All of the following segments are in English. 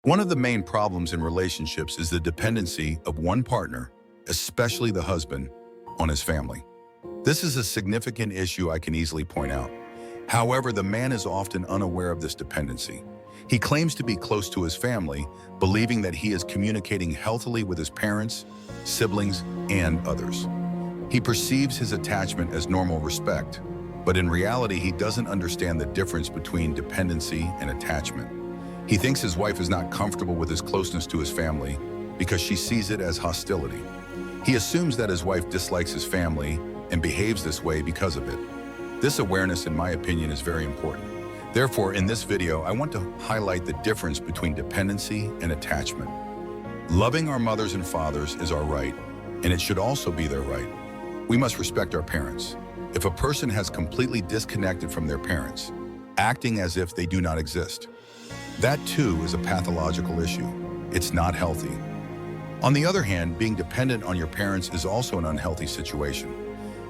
One of the main problems in relationships is the dependency of one partner, especially the husband, on his family. This is a significant issue I can easily point out. However, the man is often unaware of this dependency. He claims to be close to his family, believing that he is communicating healthily with his parents, siblings, and others. He perceives his attachment as normal respect, but in reality, he doesn't understand the difference between dependency and attachment. He thinks his wife is not comfortable with his closeness to his family because she sees it as hostility. He assumes that his wife dislikes his family and behaves this way because of it. This awareness, in my opinion, is very important. Therefore, in this video, I want to highlight the difference between dependency and attachment. Loving our mothers and fathers is our right, and it should also be their right. We must respect our parents. If a person has completely disconnected from their parents, acting as if they do not exist, that too is a pathological issue. It's not healthy. On the other hand, being dependent on your parents is also an unhealthy situation.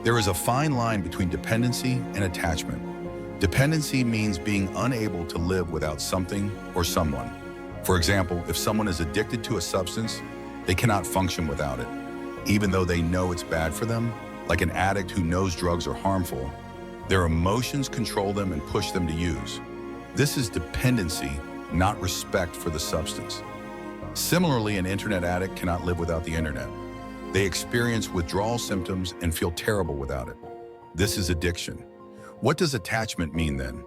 There is a fine line between dependency and attachment. Dependency means being unable to live without something or someone. For example, if someone is addicted to a substance, they cannot function without it. Even though they know it's bad for them, like an addict who knows drugs are harmful, their emotions control them and push them to use. This is dependency, not respect for the substance. Similarly, an internet addict cannot live without the internet. They experience withdrawal symptoms and feel terrible without it. This is addiction. What does attachment mean then?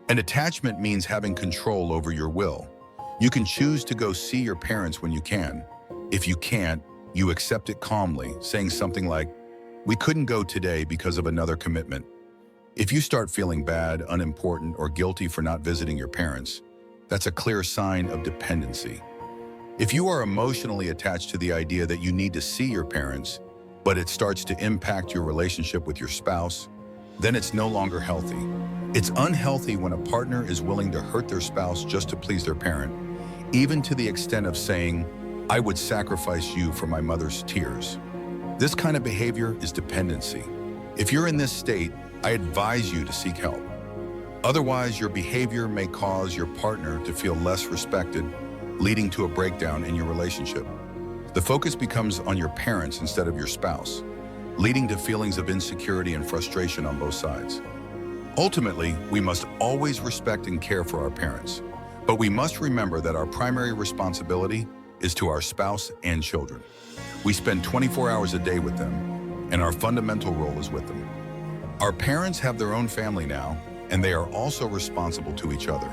An attachment means having control over your will. You can choose to go see your parents when you can. If you can't, you accept it calmly, saying something like, "We couldn't go today because of another commitment." If you start feeling bad, unimportant, or guilty for not visiting your parents, that's a clear sign of dependency. If you are emotionally attached to the idea that you need to see your parents, but it starts to impact your relationship with your spouse, then it's no longer healthy. It's unhealthy when a partner is willing to hurt their spouse just to please their parent, even to the extent of saying, "I would sacrifice you for my mother's tears." This kind of behavior is dependency. If you're in this state, I advise you to seek help. Otherwise, your behavior may cause your partner to feel less respected, leading to a breakdown in your relationship. The focus becomes on your parents instead of your spouse, leading to feelings of insecurity and frustration on both sides. Ultimately, we must always respect and care for our parents, but we must remember that our primary responsibility is to our spouse and children. We spend 24 hours a day with them, and our fundamental role is with them. Our parents have their own family now, and they are also responsible to each other.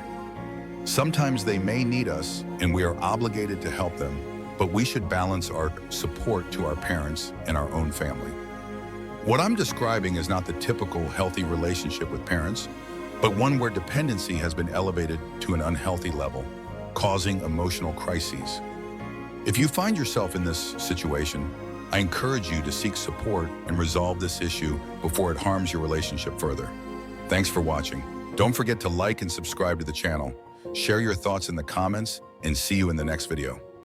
Sometimes they may need us, and we are obligated to help them, but we should balance our support to our parents and our own family. What I'm describing is not the typical healthy relationship with parents, but one where dependency has been elevated to an unhealthy level, causing emotional crises. If you find yourself in this situation, I encourage you to seek support and resolve this issue before it harms your relationship further. Thanks for watching. Don't forget to like and subscribe to the channel. Share your thoughts in the comments, and see you in the next video.